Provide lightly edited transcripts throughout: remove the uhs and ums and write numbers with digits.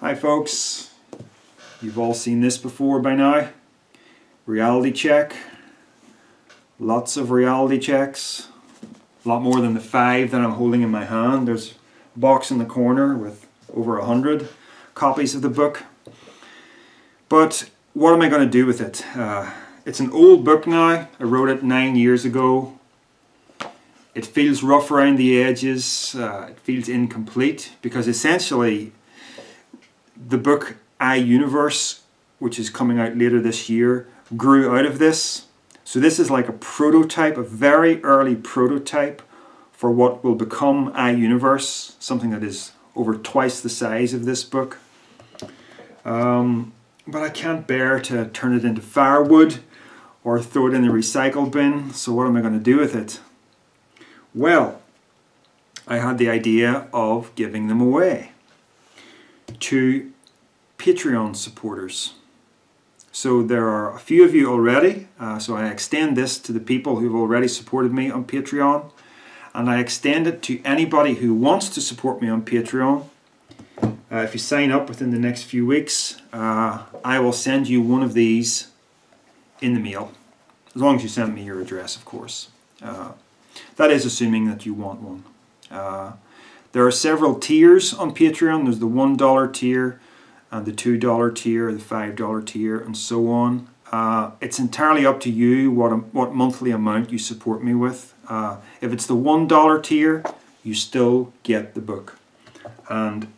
Hi folks, you've all seen this before by now. Reality check. Lots of reality checks. A lot more than the 5 that I'm holding in my hand. There's a box in the corner with over 100 copies of the book. But what am I going to do with it? It's an old book now. I wrote it 9 years ago. It feels rough around the edges. It feels incomplete because essentially the book I-Universe, which is coming out later this year, grew out of this. So this is like a prototype, a very early prototype for what will become I-Universe, something that is over twice the size of this book. But I can't bear to turn it into firewood or throw it in the recycle bin, so what am I going to do with it? Well, I had the idea of giving them away to Patreon supporters. So there are a few of you already, so I extend this to the people who've already supported me on Patreon, and I extend it to anybody who wants to support me on Patreon. If you sign up within the next few weeks, I will send you one of these in the mail, as long as you send me your address, of course. That is assuming that you want one. There are several tiers on Patreon. There's the $1 tier, and the $2 tier, the $5 tier, and so on. It's entirely up to you what monthly amount you support me with. If it's the $1 tier, you still get the book, and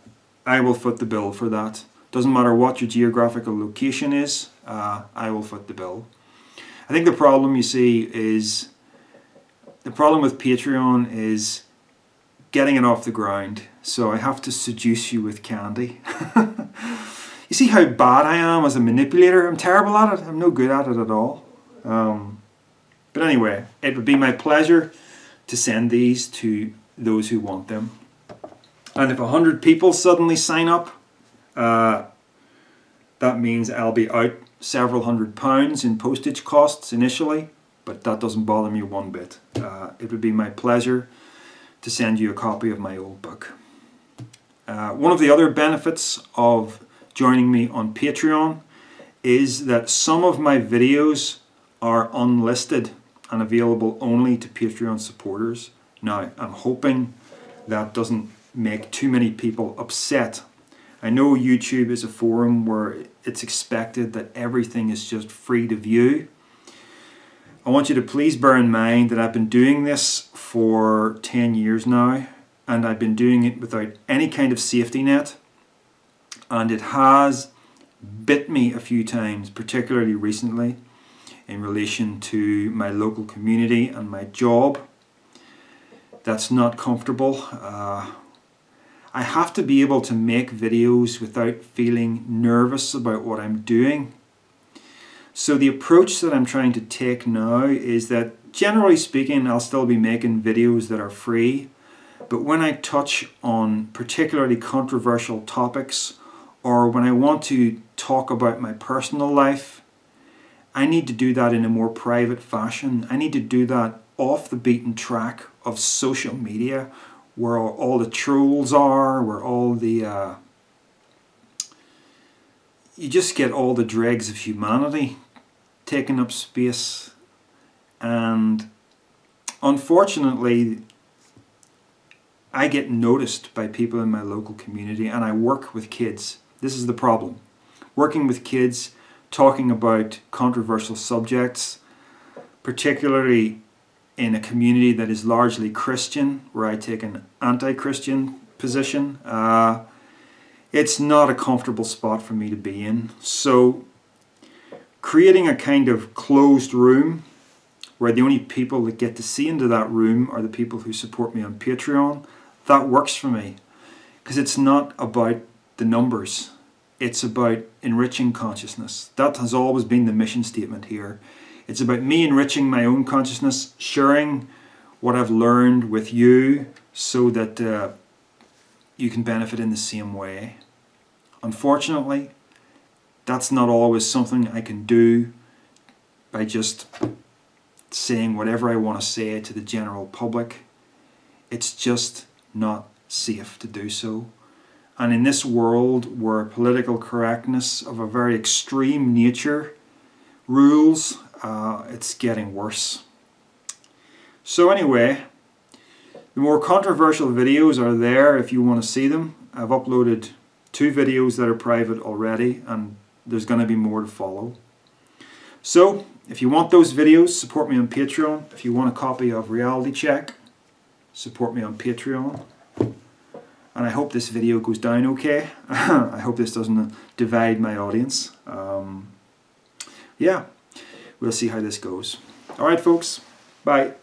I will foot the bill for that. Doesn't matter what your geographical location is, I will foot the bill. I think the problem, you see, is the problem with Patreon is getting it off the ground. So I have to seduce you with candy. You see how bad I am as a manipulator? I'm terrible at it. I'm no good at it at all. But anyway, it would be my pleasure to send these to those who want them. And if 100 people suddenly sign up, that means I'll be out several £100s in postage costs initially, but that doesn't bother me one bit. It would be my pleasure to send you a copy of my old book. One of the other benefits of joining me on Patreon is that some of my videos are unlisted and available only to Patreon supporters. Now, I'm hoping that doesn't make too many people upset. I know YouTube is a forum where it's expected that everything is just free to view. I want you to please bear in mind that I've been doing this for 10 years now, and I've been doing it without any kind of safety net, and it has bit me a few times, particularly recently in relation to my local community and my job. That's not comfortable. I have to be able to make videos without feeling nervous about what I'm doing. So the approach that I'm trying to take now is that, generally speaking, I'll still be making videos that are free, but when I touch on particularly controversial topics, or when I want to talk about my personal life, I need to do that in a more private fashion. I need to do that off the beaten track of social media, where all the trolls are, where all the you just get all the dregs of humanity taking up space. And unfortunately, I get noticed by people in my local community, and I work with kids. This is the problem. Working with kids, talking about controversial subjects, particularly in a community that is largely Christian, where I take an anti-Christian position, it's not a comfortable spot for me to be in. So creating a kind of closed room where the only people that get to see into that room are the people who support me on Patreon, that works for me, because it's not about the numbers. It's about enriching consciousness. That has always been the mission statement here. It's about me enriching my own consciousness, sharing what I've learned with you so that you can benefit in the same way. Unfortunately, that's not always something I can do by just saying whatever I want to say to the general public. It's just not safe to do so. And in this world where political correctness of a very extreme nature rules, it's getting worse. So anyway, the more controversial videos are there if you want to see them. I've uploaded 2 videos that are private already, and there's going to be more to follow. So if you want those videos, support me on Patreon. If you want a copy of Reality Check, support me on Patreon. And I hope this video goes down okay. I hope this doesn't divide my audience. Yeah, we'll see how this goes. Alright folks, bye.